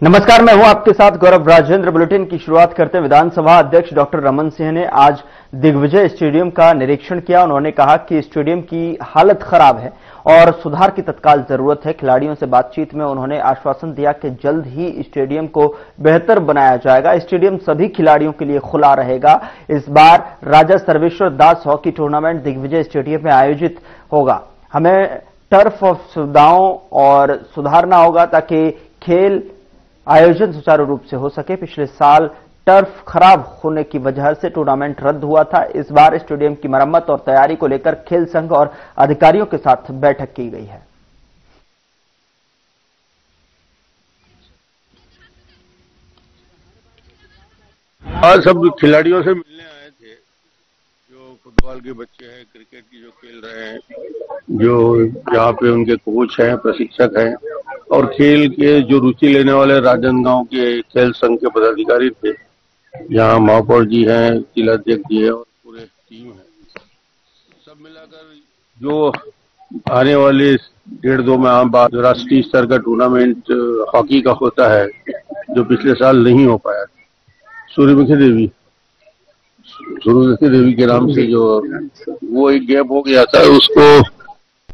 नमस्कार, मैं हूं आपके साथ गौरव राजेंद्र। बुलेटिन की शुरुआत करते विधानसभा अध्यक्ष डॉक्टर रमन सिंह ने आज दिग्विजय स्टेडियम का निरीक्षण किया। उन्होंने कहा कि स्टेडियम की हालत खराब है और सुधार की तत्काल जरूरत है। खिलाड़ियों से बातचीत में उन्होंने आश्वासन दिया कि जल्द ही स्टेडियम को बेहतर बनाया जाएगा। स्टेडियम सभी खिलाड़ियों के लिए खुला रहेगा। इस बार राजा सर्वेश्वर दास हॉकी टूर्नामेंट दिग्विजय स्टेडियम में आयोजित होगा। हमें टर्फ ऑफ सुविधाओं और सुधारना होगा ताकि खेल आयोजन सुचारू रूप से हो सके। पिछले साल टर्फ खराब होने की वजह से टूर्नामेंट रद्द हुआ था। इस बार स्टेडियम की मरम्मत और तैयारी को लेकर खेल संघ और अधिकारियों के साथ बैठक की गई है। आज सब खिलाड़ियों से मिलने आए थे, जो फुटबॉल के बच्चे हैं, क्रिकेट की जो खेल रहे हैं, जो यहाँ पे उनके कोच हैं, प्रशिक्षक हैं और खेल के जो रुचि लेने वाले राजनांदगांव के खेल संघ के पदाधिकारी थे। यहाँ महापौर जी हैं, जिलाध्यक्ष जी है और पूरे टीम है। सब मिलाकर जो आने वाले 1.5-2 माह बाद राष्ट्रीय स्तर का टूर्नामेंट हॉकी का होता है, जो पिछले साल नहीं हो पाया, सूर्यमुखी देवी के नाम से जो वो एक गैप हो गया था, उसको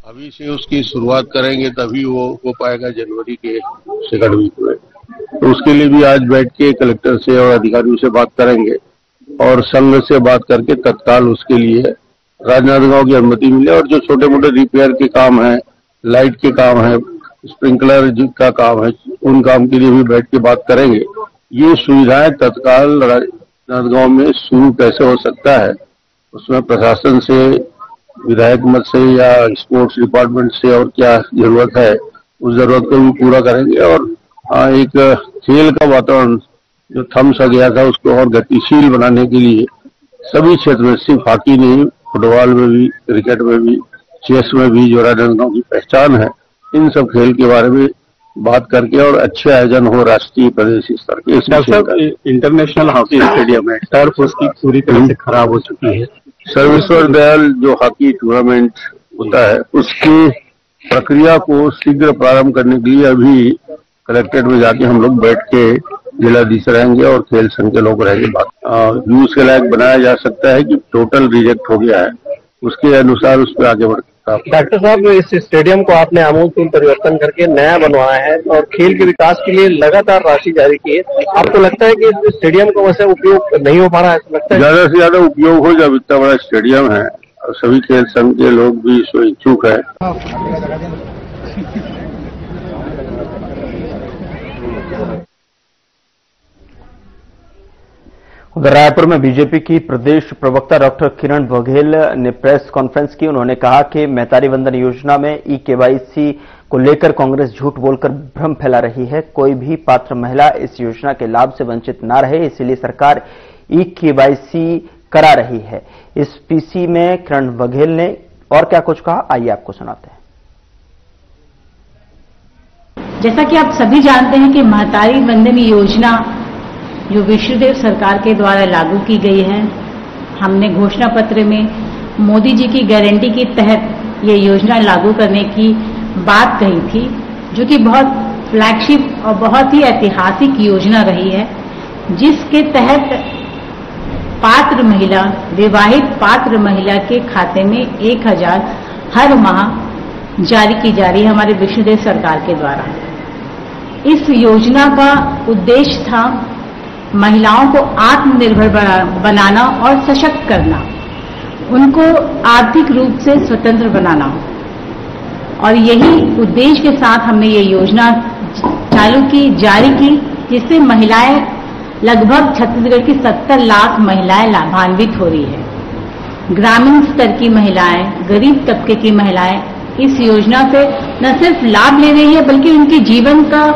अभी से उसकी शुरुआत करेंगे तभी वो हो पाएगा जनवरी के सेकंड वीक में। तो उसके लिए भी आज बैठ के कलेक्टर से और अधिकारियों से बात करेंगे और संघ से बात करके तत्काल उसके लिए राजनांदगांव की अनुमति मिले। और जो छोटे मोटे रिपेयर के काम है, लाइट के काम है, स्प्रिंकलर का काम है, उन काम के लिए भी बैठ के बात करेंगे। ये सुविधाएं तत्काल राजनांदगांव में शुरू कैसे हो सकता है, उसमें प्रशासन से, विधायक मत से या स्पोर्ट्स डिपार्टमेंट से और क्या जरूरत है, उस जरूरत को भी पूरा करेंगे। और एक खेल का वातावरण जो थम सा गया था, उसको और गतिशील बनाने के लिए सभी क्षेत्र में, सिर्फ हॉकी नहीं, फुटबॉल में भी, क्रिकेट में भी, चेस में भी जो राजनांदगांव की पहचान है, इन सब खेल के बारे में बात करके और अच्छे आयोजन हो राष्ट्रीय प्रदेश स्तर के। इंटरनेशनल हॉकी स्टेडियम है, टर्फ उसकी पूरी तरह से खराब हो चुकी है। सर्वेश्वर दयाल जो हॉकी टूर्नामेंट होता है, उसकी प्रक्रिया को शीघ्र प्रारंभ करने के लिए अभी कलेक्ट्रेट में जाके हम लोग बैठ के जिलाधीश रहेंगे और खेल संघ के लोग रहेंगे। बात यूज के लायक बनाया जा सकता है कि टोटल रिजेक्ट हो गया है, उसके अनुसार उस पर आगे बढ़। डॉक्टर साहब, इस स्टेडियम को आपने आमूल परिवर्तन करके नया बनवाया है और खेल के विकास के लिए लगातार राशि जारी की है। आपको लगता है कि इस स्टेडियम को वैसे उपयोग नहीं हो पा रहा है? लगता है ज्यादा से ज्यादा उपयोग हो, जब इतना बड़ा स्टेडियम है और सभी खेल संघ के लोग भी इसमें इच्छुक है। उधर रायपुर में बीजेपी की प्रदेश प्रवक्ता डॉक्टर किरण बघेल ने प्रेस कॉन्फ्रेंस की। उन्होंने कहा कि मेहतारी वंदन योजना में ई-केवाईसी को लेकर कांग्रेस झूठ बोलकर भ्रम फैला रही है। कोई भी पात्र महिला इस योजना के लाभ से वंचित न रहे, इसलिए सरकार ई-केवाईसी करा रही है। इस पीसी में किरण बघेल ने और क्या कुछ कहा, आइए आपको सुनाते हैं। जैसा कि आप सभी जानते हैं कि मेहतारी वंदन योजना जो विष्णुदेव सरकार के द्वारा लागू की गई है, हमने घोषणा पत्र में मोदी जी की गारंटी के तहत ये योजना लागू करने की बात कही थी, जो कि बहुत फ्लैगशिप और बहुत ही ऐतिहासिक योजना रही है, जिसके तहत पात्र महिला, विवाहित पात्र महिला के खाते में 1000 हर माह जारी की जा रही है हमारे विष्णुदेव सरकार के द्वारा। इस योजना का उद्देश्य था महिलाओं को आत्मनिर्भर बनाना और सशक्त करना, उनको आर्थिक रूप से स्वतंत्र बनाना, और यही उद्देश्य के साथ हमने ये योजना चालू की, जारी की, जिससे महिलाएं, लगभग छत्तीसगढ़ की 70 लाख महिलाएं लाभान्वित हो रही है। ग्रामीण स्तर की महिलाएं, गरीब तबके की महिलाएं इस योजना से न सिर्फ लाभ ले रही है, बल्कि उनके जीवन का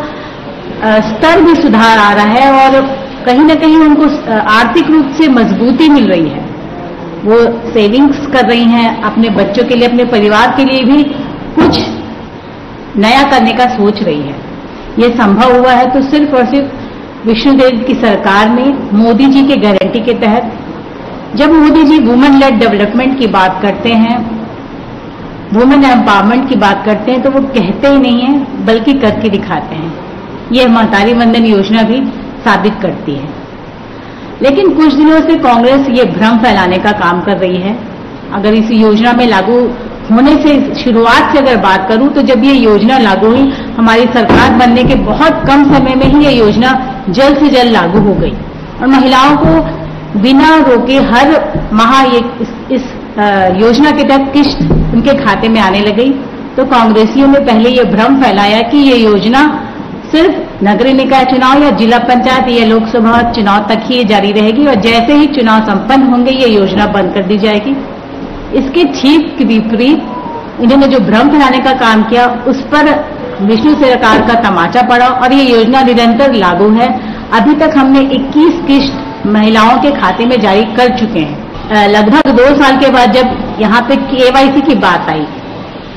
स्तर भी सुधार आ रहा है और कहीं न कहीं उनको आर्थिक रूप से मजबूती मिल रही है। वो सेविंग्स कर रही हैं, अपने बच्चों के लिए, अपने परिवार के लिए भी कुछ नया करने का सोच रही है। ये संभव हुआ है तो सिर्फ और सिर्फ विष्णुदेव की सरकार में, मोदी जी के गारंटी के तहत। जब Modi ji women lead development की बात करते हैं, वुमेन एम्पावरमेंट की बात करते हैं, तो वो कहते ही नहीं है बल्कि करके दिखाते हैं। यह महतारी वंदन योजना भी साबित करती है। लेकिन कुछ दिनों से कांग्रेस ये भ्रम फैलाने का काम कर रही है। अगर इस योजना में लागू होने से शुरुआत से अगर बात करूं तो जब ये योजना लागू हुई, हमारी सरकार बनने के बहुत कम समय में ही ये योजना जल्द से जल्द लागू हो गई और महिलाओं को बिना रोके हर माह इस योजना के तहत किस्त उनके खाते में आने लगी। तो कांग्रेसियों ने पहले ये भ्रम फैलाया कि ये योजना सिर्फ नगरीय निकाय चुनाव या जिला पंचायत या लोकसभा चुनाव तक ही जारी रहेगी और जैसे ही चुनाव संपन्न होंगे ये योजना बंद कर दी जाएगी। इसके ठीक विपरीत इन्होंने जो भ्रम फैलाने का काम किया उस पर विष्णु सरकार का तमाचा पड़ा और ये योजना निरंतर लागू है। अभी तक हमने 21 किस्त महिलाओं के खाते में जारी कर चुके हैं। लगभग 2 साल के बाद जब यहाँ पे केवाईसी की बात आई,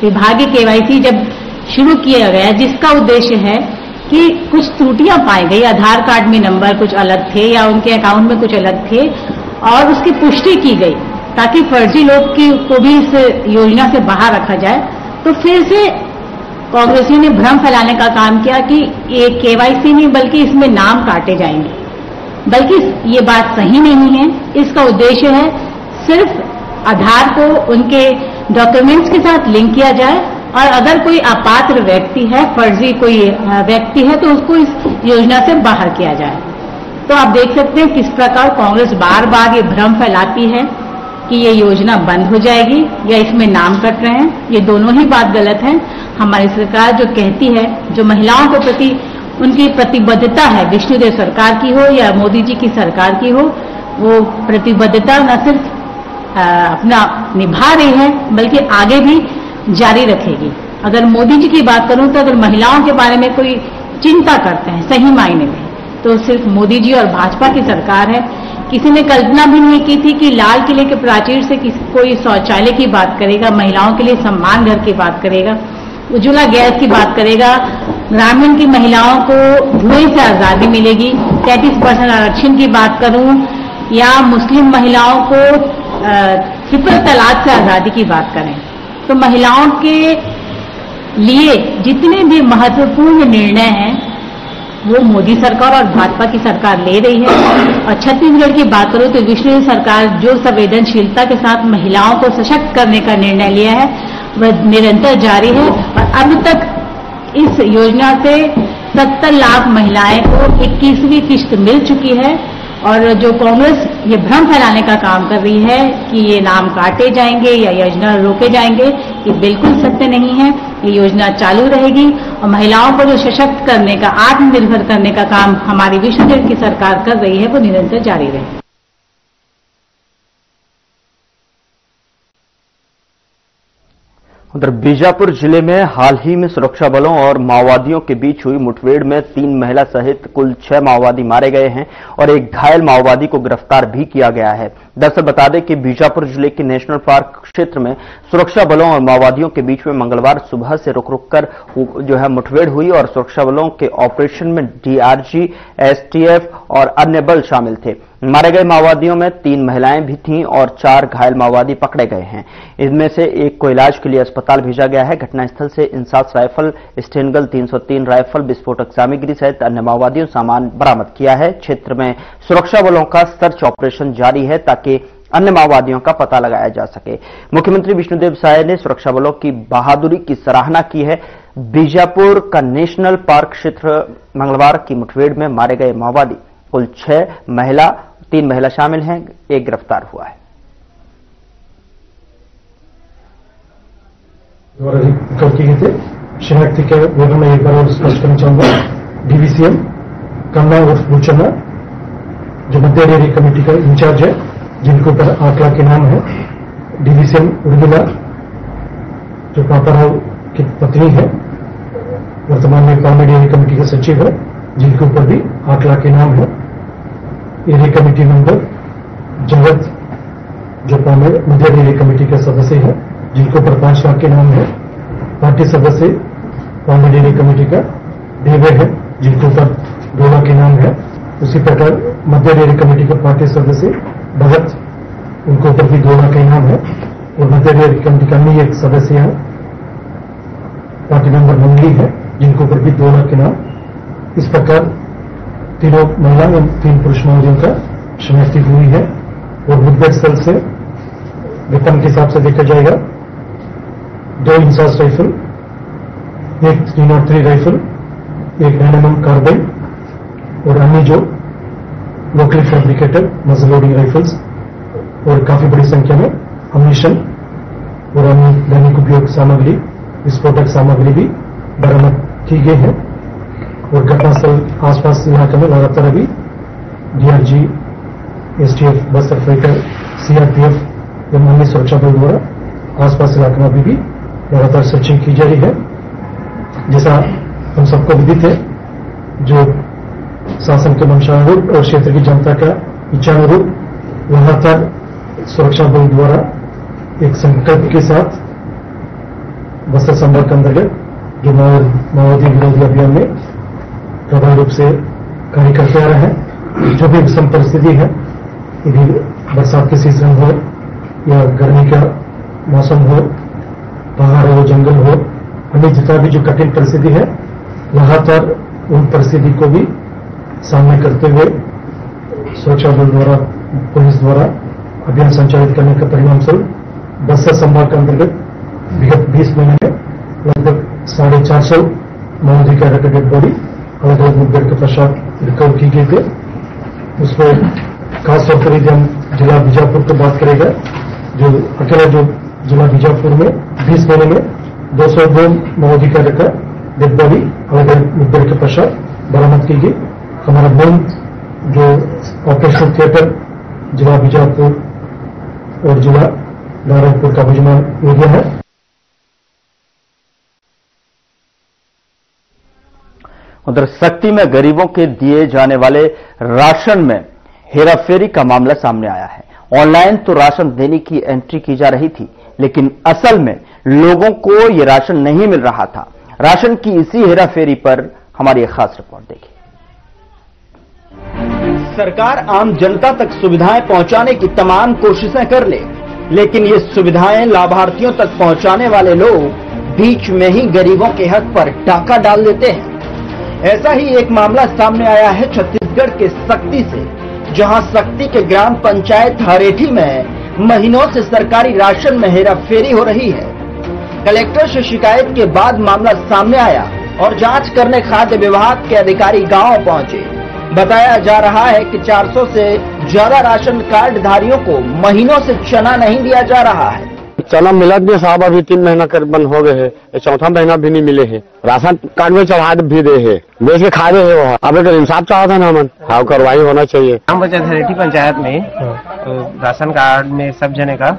विभागीय केवाईसी जब शुरू किया गया, जिसका उद्देश्य है कि कुछ त्रुटियां पाई गई, आधार कार्ड में नंबर कुछ अलग थे या उनके अकाउंट में कुछ अलग थे और उसकी पुष्टि की गई ताकि फर्जी लोग को भी इस योजना से बाहर रखा जाए। तो फिर से कांग्रेसियों ने भ्रम फैलाने का काम किया कि ये केवाईसी नहीं बल्कि इसमें नाम काटे जाएंगे, बल्कि ये बात सही नहीं है। इसका उद्देश्य है सिर्फ आधार को उनके डॉक्यूमेंट्स के साथ लिंक किया जाए और अगर कोई अपात्र व्यक्ति है, फर्जी कोई व्यक्ति है तो उसको इस योजना से बाहर किया जाए। तो आप देख सकते हैं किस प्रकार कांग्रेस बार बार ये भ्रम फैलाती है कि ये योजना बंद हो जाएगी या इसमें नाम कट रहे हैं। ये दोनों ही बात गलत है। हमारी सरकार जो कहती है, जो महिलाओं के प्रति उनकी प्रतिबद्धता है, विष्णुदेव सरकार की हो या मोदी जी की सरकार की हो, वो प्रतिबद्धता न सिर्फ अपना निभा रही है बल्कि आगे भी जारी रखेगी। अगर मोदी जी की बात करूं तो अगर महिलाओं के बारे में कोई चिंता करते हैं सही मायने में तो सिर्फ मोदी जी और भाजपा की सरकार है। किसी ने कल्पना भी नहीं की थी कि लाल किले के प्राचीर से कोई शौचालय की बात करेगा, महिलाओं के लिए सम्मान घर की बात करेगा, उज्ज्वला गैस की बात करेगा, ग्रामीण की महिलाओं को धुएं से आजादी मिलेगी, 33% आरक्षण की बात करूं या मुस्लिम महिलाओं को ट्रिपल तलाक से आजादी की बात करें। तो महिलाओं के लिए जितने भी महत्वपूर्ण निर्णय हैं वो मोदी सरकार और भाजपा की सरकार ले रही है। और छत्तीसगढ़ की बात करूं तो विष्णु सरकार जो संवेदनशीलता के साथ महिलाओं को सशक्त करने का निर्णय लिया है वह निरंतर जारी है और अब तक इस योजना से 70 लाख महिलाएं को 21वीं किस्त मिल चुकी है। और जो कांग्रेस ये भ्रम फैलाने का काम कर रही है कि ये नाम काटे जाएंगे या योजना रोके जाएंगे, ये बिल्कुल सत्य नहीं है। ये योजना चालू रहेगी और महिलाओं को जो सशक्त करने का, आत्मनिर्भर करने का काम हमारी विष्णुदेव की सरकार कर रही है वो निरंतर जारी रहेगा। उधर बीजापुर जिले में हाल ही में सुरक्षा बलों और माओवादियों के बीच हुई मुठभेड़ में 3 महिला सहित कुल 6 माओवादी मारे गए हैं और एक घायल माओवादी को गिरफ्तार भी किया गया है। दरअसल बता दें कि बीजापुर जिले के नेशनल पार्क क्षेत्र में सुरक्षा बलों और माओवादियों के बीच में मंगलवार सुबह से रुक कर जो है मुठभेड़ हुई और सुरक्षा बलों के ऑपरेशन में डीआरजी, एसटीएफ और अन्य बल शामिल थे। मारे गए माओवादियों में 3 महिलाएं भी थीं और 4 घायल माओवादी पकड़े गए हैं। इनमें से एक को इलाज के लिए अस्पताल भेजा गया है। घटनास्थल से इंसास राइफल, स्टेनगन 303 राइफल, विस्फोटक सामग्री सहित अन्य माओवादियों सामान बरामद किया है। क्षेत्र में सुरक्षा बलों का सर्च ऑपरेशन जारी है ताकि अन्य माओवादियों का पता लगाया जा सके। मुख्यमंत्री विष्णुदेव साय ने सुरक्षा बलों की बहादुरी की सराहना की है। बीजापुर का नेशनल पार्क क्षेत्र मंगलवार की मुठभेड़ में मारे गए माओवादी कुल 6 महिला, 3 महिला शामिल हैं, एक गिरफ्तार हुआ है। शनाख्ती के बारे में एक बार और स्पष्ट करना चाहूंगा। डीवीसीएम कन्ना उर्फ बुचना जो मध्य डेयरी कमेटी का इंचार्ज है, जिनके ऊपर आंकड़ा के नाम है। डीवीसीएम उर्मिला जो पापाराव की पत्नी है, वर्तमान में पावनी डेयरी कमेटी के सचिव है, जिनके ऊपर भी आंकड़ा के नाम है। एरिया कमेटी मेंबर जगत जो मध्य डेयरी कमेटी के सदस्य है, जिनके ऊपर 5 लाख के नाम है। पार्टी सदस्य पावनी डेयरी कमेटी का देवे है, जिनके ऊपर 2 लाख के नाम है। उसी प्रकार मध्य डेयरी कमेटी के पार्टी सदस्य भगत, उनके ऊपर भी 2 लाख का इनाम है। और मध्य डेयरी कमेटी का अन्य एक सदस्य है, पार्टी मेंबर मंगली है, जिनके ऊपर भी 2 लाख इनाम। इस प्रकार तीनों महिला एवं 3 पुरुष महोदयों का शनाख्ती हुई है और मुठभेड़ स्थल से वेतन के हिसाब से देखा जाएगा 2 INSAS rifle, 1 303 rifle, 1 9mm carbene और अन्य जो लोकली फैब्रिकेटेड मजल लोडिंग राइफल्स और काफी बड़ी संख्या में अम्यूनिशन और अन्य दैनिक उपयोग सामग्री, विस्फोटक सामग्री भी बरामद की गई है। और घटनास्थल आसपास इलाके में लगातार अभी DRG, STF, Bastar fighter, CRPF एवं अन्य सुरक्षा बल द्वारा आसपास इलाके में अभी भी लगातार सर्चिंग की जा रही है। जैसा हम सबको विदित है, जो शासन के मंशानुरूप और क्षेत्र की जनता का इच्छानुरूप लगातार सुरक्षा बल द्वारा एक संकल्प के साथ बस्तर संभाग के अंतर्गत जो माओवादी विरोधी अभियान में प्रभावी रूप से कार्य करते आ रहे हैं। जो भी विषम परिस्थिति है, यदि बरसात के सीजन हो या गर्मी का मौसम हो, पहाड़ हो, जंगल हो, अन्य जितना भी जो कठिन परिस्थिति है, लगातार उन परिस्थिति को भी सामने करते हुए सुरक्षा बल द्वारा, पुलिस द्वारा अभियान संचालित करने का परिणाम स्वरूप बस्तर संभाग के अंतर्गत विगत 20 महीने में लगभग 450 माओवादी कैडर डेड बॉडी अलग अलग मुठभेड़ के पश्चात रिकवर की गई थे। उसमें खासतौर पर यदि हम जिला बीजापुर की बात करेगा, जो अकेला जो जिला बीजापुर में 20 महीने में 202 माओवादी कैडर का डेड बॉडी अलग अलग मुठभेड़ के पश्चात बरामद की गई। हमारा मेन जो ऑपरेशन थिएटर जिला बीजापुर और जिला नारायणपुर का विजयमान एरिया है। उधर सक्ती में गरीबों के दिए जाने वाले राशन में हेराफेरी का मामला सामने आया है। ऑनलाइन तो राशन देने की एंट्री की जा रही थी, लेकिन असल में लोगों को यह राशन नहीं मिल रहा था। राशन की इसी हेराफेरी पर हमारी एक खास रिपोर्ट देखिए। सरकार आम जनता तक सुविधाएं पहुंचाने की तमाम कोशिशें कर ले, लेकिन ये सुविधाएं लाभार्थियों तक पहुंचाने वाले लोग बीच में ही गरीबों के हक पर डाका डाल देते हैं। ऐसा ही एक मामला सामने आया है छत्तीसगढ़ के सक्ती से, जहां सक्ती के ग्राम पंचायत हरेठी में महीनों से सरकारी राशन में हेराफेरी हो रही है। कलेक्टर से शिकायत के बाद मामला सामने आया और जांच करने खाद्य विभाग के अधिकारी गांव पहुंचे। बताया जा रहा है कि 400 से ज्यादा राशन कार्ड धारियों को महीनों से चना नहीं दिया जा रहा है। चना मिलत भी साहब अभी 3 महीना करीबन हो गए है, चौथा महीना भी नहीं मिले है। राशन कार्ड में चढ़ा भी दे है, बेच के खा रहे है। अब एक इंसाफ चाहता ना मन, हाँ कार्रवाई होना चाहिए। ग्राम पंचायत हरेठी पंचायत में तो राशन कार्ड में सब जने का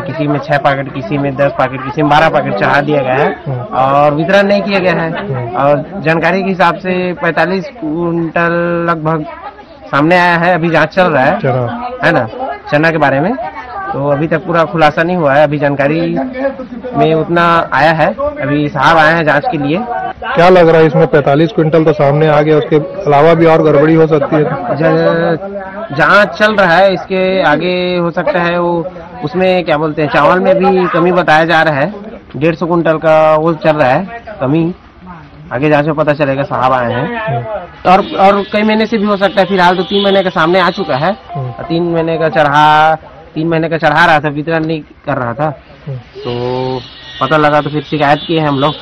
किसी में 6 पैकेट, किसी में 10 पैकेट, किसी में 12 पैकेट चढ़ा दिया गया है और वितरण नहीं किया गया है। और जानकारी के हिसाब से 45 क्विंटल लगभग सामने आया है। अभी जांच चल रहा है ना चना के बारे में, तो अभी तक पूरा खुलासा नहीं हुआ है। अभी जानकारी में उतना आया है, अभी साहब आए हैं जांच के लिए। क्या लग रहा है इसमें 45 क्विंटल तो सामने आ गया, उसके अलावा भी और गड़बड़ी हो सकती है? जांच चल रहा है, इसके आगे हो सकता है वो उसमें क्या बोलते हैं चावल में भी कमी बताया जा रहा है। 150 क्विंटल का वो चल रहा है कमी, आगे जांच में पता चलेगा। साहब आए हैं और कई महीने से भी हो सकता है। फिलहाल तो 3 महीने का सामने आ चुका है। 3 महीने का चढ़ा रहा था, वितरण नहीं कर रहा था, तो पता लगा तो फिर शिकायत किए हैं हम लोग।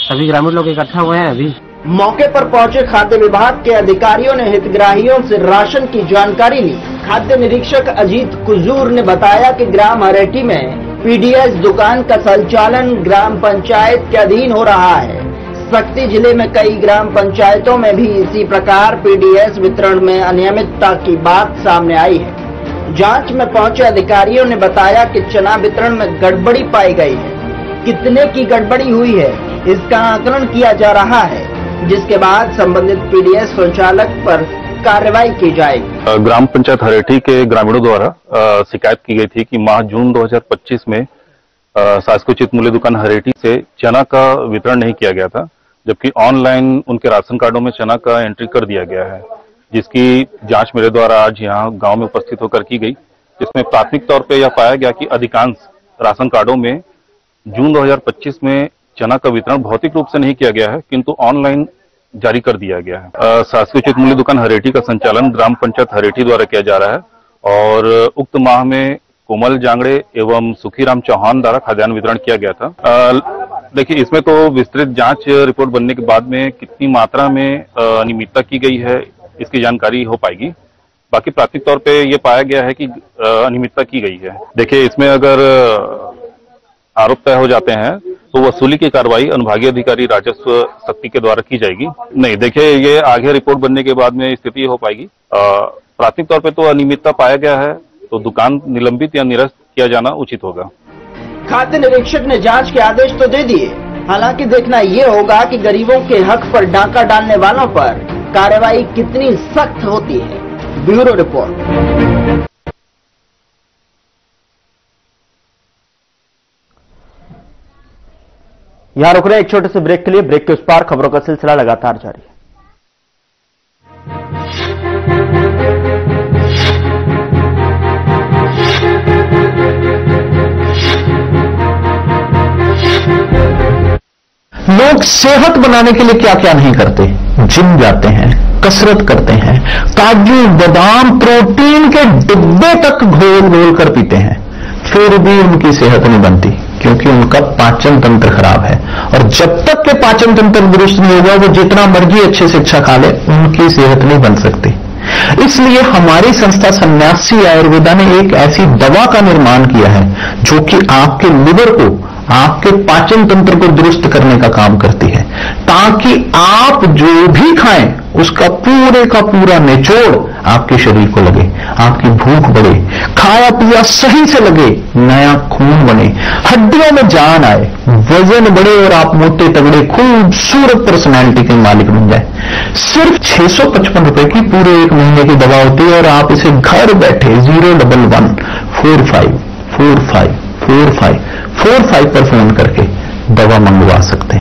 सभी ग्रामीण लोग इकट्ठा हुए हैं। अभी मौके पर पहुंचे खाद्य विभाग के अधिकारियों ने हितग्राहियों से राशन की जानकारी ली। खाद्य निरीक्षक अजीत कुजूर ने बताया कि ग्राम हरेठी में पीडीएस दुकान का संचालन ग्राम पंचायत के अधीन हो रहा है। सक्ती जिले में कई ग्राम पंचायतों में भी इसी प्रकार पीडीएस वितरण में अनियमितता की बात सामने आई है। जांच में पहुंचे अधिकारियों ने बताया कि चना वितरण में गड़बड़ी पाई गई है। कितने की गड़बड़ी हुई है इसका आकलन किया जा रहा है, जिसके बाद संबंधित पीडीएस संचालक पर कार्रवाई की जाएगी। ग्राम पंचायत हरेठी के ग्रामीणों द्वारा शिकायत की गई थी कि माह जून 2025 में शासकीयोचित मूल्य दुकान हरेठी से चना का वितरण नहीं किया गया था, जबकि ऑनलाइन उनके राशन कार्डों में चना का एंट्री कर दिया गया है, जिसकी जांच मेरे द्वारा आज यहाँ गांव में उपस्थित होकर की गई। इसमें प्राथमिक तौर पे यह पाया गया कि अधिकांश राशन कार्डों में जून 2025 में चना का वितरण भौतिक रूप से नहीं किया गया है, किंतु ऑनलाइन जारी कर दिया गया है। शासकीय उचित मूल्य दुकान हरेठी का संचालन ग्राम पंचायत हरेठी द्वारा किया जा रहा है और उक्त माह में कोमल जांगड़े एवं सुखीराम चौहान द्वारा खाद्यान्न वितरण किया गया था। देखिए, इसमें तो विस्तृत जांच रिपोर्ट बनने के बाद में कितनी मात्रा में अनियमितता की गई है इसकी जानकारी हो पाएगी। बाकी प्राथमिक तौर पे ये पाया गया है कि अनियमितता की गई है। देखिए, इसमें अगर आरोप तय हो जाते हैं तो वसूली की कार्रवाई अनुभागीय अधिकारी राजस्व शक्ति के द्वारा की जाएगी। नहीं, देखिए, ये आगे रिपोर्ट बनने के बाद में स्थिति हो पाएगी। प्राथमिक तौर पे तो अनियमितता पाया गया है तो दुकान निलंबित या निरस्त किया जाना उचित होगा। खाद्य निरीक्षक ने जांच के आदेश तो दे दिए, हालांकि देखना ये होगा कि गरीबों के हक पर डाका डालने वालों पर कार्रवाई कितनी सख्त होती है। Bureau report. यहां रुक रहे हैं एक छोटे से ब्रेक के लिए। ब्रेक के उस पार खबरों का सिलसिला लगातार जारी है। लोग सेहत बनाने के लिए क्या क्या नहीं करते, जिम जाते हैं, कसरत करते हैं, काजू बादाम प्रोटीन के डिब्बे तक घोल घोल कर पीते हैं, फिर भी उनकी सेहत नहीं बनती क्योंकि उनका पाचन तंत्र खराब है। और जब तक के पाचन तंत्र दुरुस्त नहीं होगा वो जितना मर्जी अच्छे से अच्छा खा ले उनकी सेहत नहीं बन सकती। इसलिए हमारी संस्था सन्यासी आयुर्वेदा ने एक ऐसी दवा का निर्माण किया है जो कि आपके लिवर को, आपके पाचन तंत्र को दुरुस्त करने का काम करती है, ताकि आप जो भी खाएं उसका पूरे का पूरा निचोड़ आपके शरीर को लगे, आपकी भूख बढ़े, खाया पिया सही से लगे, नया खून बने, हड्डियों में जान आए, वजन बढ़े और आप मोटे तगड़े खूबसूरत पर्सनैलिटी के मालिक बन जाए। सिर्फ 655 रुपए की पूरे 1 महीने की दवा होती है और आप इसे घर बैठे 011 45 45 45 45 पर फोन करके दवा मंगवा सकते हैं।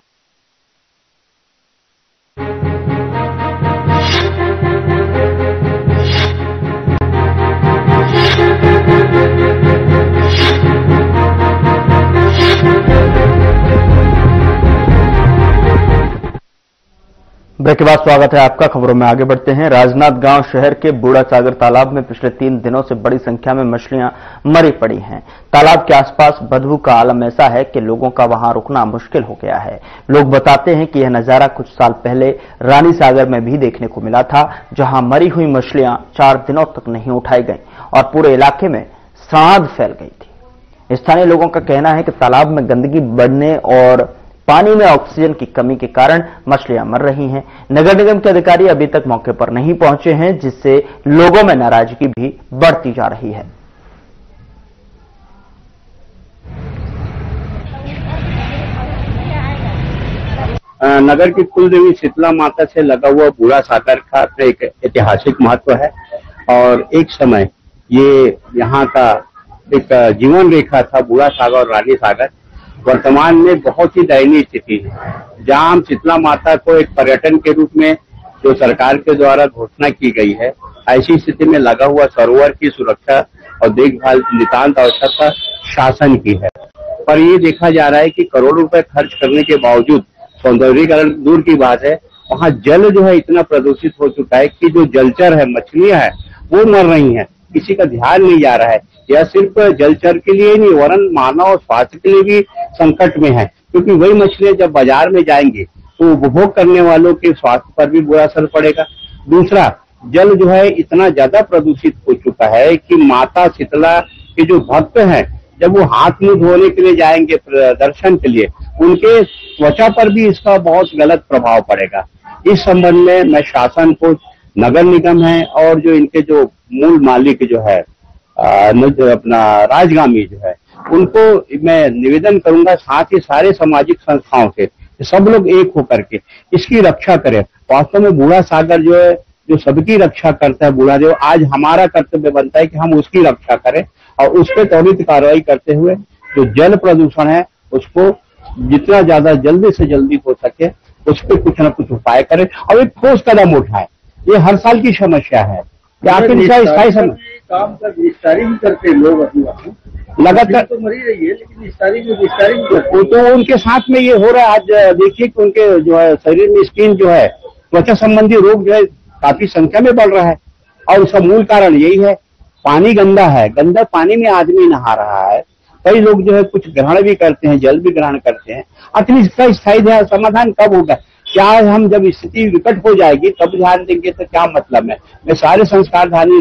ब्रेक के बाद स्वागत है आपका। खबरों में आगे बढ़ते हैं। राजनांदगांव शहर के बूढ़ा सागर तालाब में पिछले 3 दिनों से बड़ी संख्या में मछलियां मरी पड़ी हैं। तालाब के आसपास बदबू का आलम ऐसा है कि लोगों का वहां रुकना मुश्किल हो गया है। लोग बताते हैं कि यह नजारा कुछ साल पहले रानी सागर में भी देखने को मिला था, जहां मरी हुई मछलियां 4 दिनों तक नहीं उठाई गई और पूरे इलाके में सांध फैल गई थी। स्थानीय लोगों का कहना है कि तालाब में गंदगी बढ़ने और पानी में ऑक्सीजन की कमी के कारण मछलियां मर रही हैं। नगर निगम के अधिकारी अभी तक मौके पर नहीं पहुंचे हैं, जिससे लोगों में नाराजगी भी बढ़ती जा रही है। नगर की कुलदेवी शीतला माता से लगा हुआ बूढ़ा सागर का एक ऐतिहासिक महत्व है और एक समय ये यहाँ का एक जीवन रेखा था, बूढ़ा सागर और रानी सागर। वर्तमान में बहुत ही दयनीय स्थिति है, जहां हम शीतला माता को एक पर्यटन के रूप में जो सरकार के द्वारा घोषणा की गई है, ऐसी स्थिति में लगा हुआ सरोवर की सुरक्षा और देखभाल नितांत आवश्यकता शासन की है। पर ये देखा जा रहा है कि करोड़ों रुपए खर्च करने के बावजूद, सौंदर्यीकरण दूर की बात है, वहाँ जल जो है इतना प्रदूषित हो चुका है कि जो जलचर है, मछलियां हैं, वो मर रही हैं। किसी का ध्यान नहीं जा रहा है। यह सिर्फ जलचर के लिए नहीं वरन मानव स्वास्थ्य के लिए भी संकट में है, क्योंकि वही मछलियां जब बाजार में जाएंगी तो उपभोग करने वालों के स्वास्थ्य पर भी बुरा असर पड़ेगा। दूसरा, जल जो है इतना ज्यादा प्रदूषित हो चुका है कि माता शीतला के जो भक्त हैं, जब वो हाथ मुंह धोने के लिए जाएंगे दर्शन के लिए, उनके त्वचा पर भी इसका बहुत गलत प्रभाव पड़ेगा। इस संबंध में मैं शासन को, नगर निगम है और जो इनके जो मूल मालिक जो है अपना राजगामी जो है, उनको मैं निवेदन करूंगा, साथ ही सारे सामाजिक संस्थाओं से सब लोग एक होकर के इसकी रक्षा करें। वास्तव में बूढ़ा सागर जो है, जो सबकी रक्षा करता है बूढ़ा देव, आज हमारा कर्तव्य बनता है कि हम उसकी रक्षा करें और उस पर त्वरित कार्रवाई करते हुए जो जल प्रदूषण है उसको जितना ज्यादा जल्दी से जल्दी हो सके उस पर कुछ न कुछ उपाय करें और एक ठोस कदम उठाए। ये हर साल की समस्या है। काम का निस्तारी भी करते लोग अपनी लगातार तो मरी रही है, लेकिन निस्तारी भी करते। तो उनके साथ में ये हो रहा है। आज देखिए कि उनके जो है शरीर में स्किन जो है त्वचा संबंधी रोग जो है काफी संख्या में बढ़ रहा है और उसका मूल कारण यही है, पानी गंदा है, गंदा पानी में आदमी नहा रहा है। कई लोग जो है कुछ ग्रहण भी करते हैं, जल भी ग्रहण करते हैं। आखिर इसका स्थायी समाधान कब होगा? क्या हम जब स्थिति विकट हो जाएगी तब ध्यान देंगे तो क्या मतलब है? मैं सारे संस्कारधारी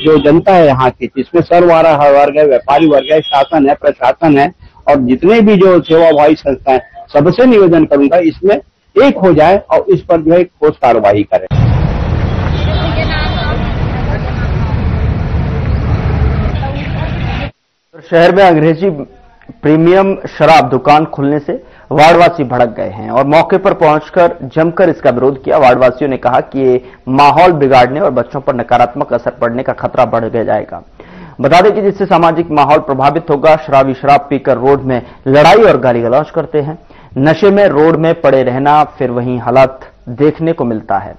जो जनता है यहाँ की, जिसमें सर्वहारा वर्ग है, व्यापारी वर्ग है, शासन है, प्रशासन है और जितने भी जो सेवाभावी संस्थाएं, सबसे निवेदन करूंगा इसमें एक हो जाए और इस पर जो है ठोस कार्रवाई करें। शहर में अंग्रेजी प्रीमियम शराब दुकान खुलने से वार्डवासी भड़क गए हैं और मौके पर पहुंचकर जमकर इसका विरोध किया। वार्डवासियों ने कहा कि ये माहौल बिगाड़ने और बच्चों पर नकारात्मक असर पड़ने का खतरा बढ़ जाएगा। बता दें कि जिससे सामाजिक माहौल प्रभावित होगा। शराबी शराब पीकर रोड में लड़ाई और गाली गलौज करते हैं। नशे में रोड में पड़े रहना, फिर वही हालात देखने को मिलता है।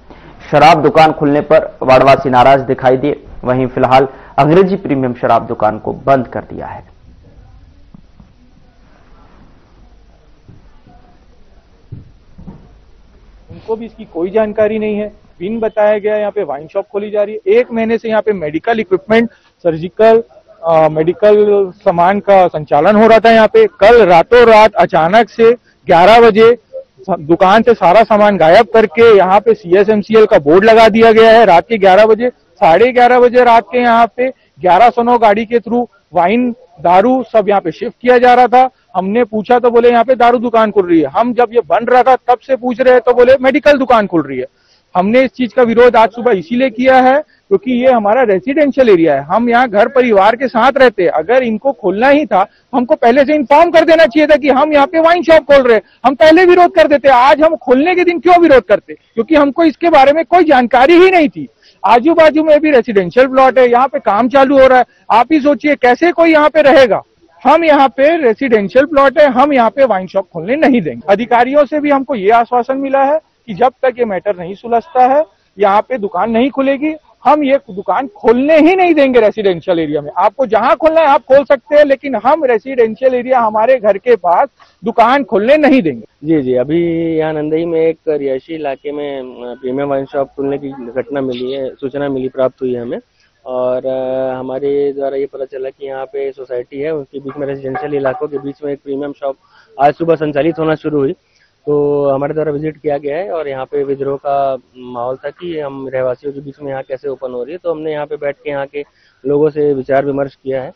शराब दुकान खुलने पर वार्डवासी नाराज दिखाई दिए। वहीं फिलहाल अंग्रेजी प्रीमियम शराब दुकान को बंद कर दिया है। उनको भी इसकी कोई जानकारी नहीं है। बिन बताया गया यहाँ पे वाइन शॉप खोली जा रही है। 1 महीने से यहाँ पे मेडिकल इक्विपमेंट, सर्जिकल मेडिकल सामान का संचालन हो रहा था। यहाँ पे कल रातों रात अचानक से 11 बजे दुकान से सारा सामान गायब करके यहाँ पे CSMCL का बोर्ड लगा दिया गया है। रात के 11 बजे, 11:30 बजे रात के यहाँ पे 1109 गाड़ी के थ्रू वाइन, दारू सब यहाँ पे शिफ्ट किया जा रहा था। हमने पूछा तो बोले यहाँ पे दारू दुकान खुल रही है। हम जब ये बन रहा था तब से पूछ रहे हैं तो बोले मेडिकल दुकान खुल रही है। हमने इस चीज का विरोध आज सुबह इसीलिए किया है क्योंकि ये हमारा रेजिडेंशियल एरिया है। हम यहाँ घर परिवार के साथ रहते हैं। अगर इनको खोलना ही था हमको पहले से इन्फॉर्म कर देना चाहिए था कि हम यहाँ पे वाइन शॉप खोल रहे हैं। हम पहले विरोध कर देते। आज हम खोलने के दिन क्यों विरोध करते? क्योंकि हमको इसके बारे में कोई जानकारी ही नहीं थी। आजू बाजू में भी रेजिडेंशियल प्लॉट है, यहाँ पे काम चालू हो रहा है। आप ही सोचिए कैसे कोई यहाँ पे रहेगा। हम यहाँ पे रेजिडेंशियल प्लॉट है, हम यहाँ पे वाइन शॉप खोलने नहीं देंगे। अधिकारियों से भी हमको ये आश्वासन मिला है कि जब तक ये मैटर नहीं सुलझता है यहाँ पे दुकान नहीं खुलेगी। हम ये दुकान खोलने ही नहीं देंगे रेसिडेंशियल एरिया में। आपको जहां खोलना है आप खोल सकते हैं, लेकिन हम रेसिडेंशियल एरिया हमारे घर के पास दुकान खोलने नहीं देंगे। जी जी, अभी यहाँ नंदई में एक रिहायशी इलाके में प्रीमियम वाइन शॉप खुलने की घटना मिली है, सूचना मिली, प्राप्त हुई है हमें। और हमारे द्वारा ये पता चला कि यहाँ पे सोसाइटी है, उसके बीच में रेजिडेंशियल इलाकों के बीच में एक प्रीमियम शॉप आज सुबह संचालित होना शुरू हुई। तो हमारे द्वारा विजिट किया गया है और यहाँ पे विद्रोह का माहौल था कि हम रहवासियों के बीच में यहाँ कैसे ओपन हो रही है। तो हमने यहाँ पे बैठ के यहाँ के लोगों से विचार विमर्श किया है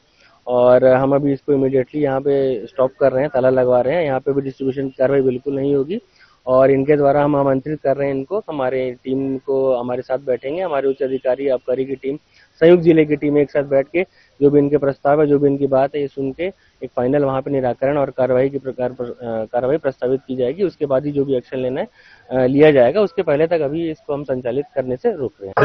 और हम अभी इसको इमीडिएटली यहाँ पे स्टॉप कर रहे हैं, ताला लगवा रहे हैं। यहाँ पे भी डिस्ट्रीब्यूशन की कार्रवाई बिल्कुल नहीं होगी और इनके द्वारा हम आमंत्रित कर रहे हैं इनको, हमारे टीम को हमारे साथ बैठेंगे, हमारे उच्च अधिकारी, आबकारी की टीम, संयुक्त जिले की टीम एक साथ बैठ के जो भी इनके प्रस्ताव है, जो भी इनकी बात है, ये सुन के एक फाइनल वहाँ पे निराकरण और कार्रवाई की कार्रवाई प्रस्तावित की जाएगी। उसके बाद ही जो भी एक्शन लेना है लिया जाएगा। उसके पहले तक अभी इसको हम संचालित करने से रोक रहे हैं।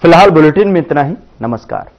फिलहाल बुलेटिन में इतना ही। नमस्कार।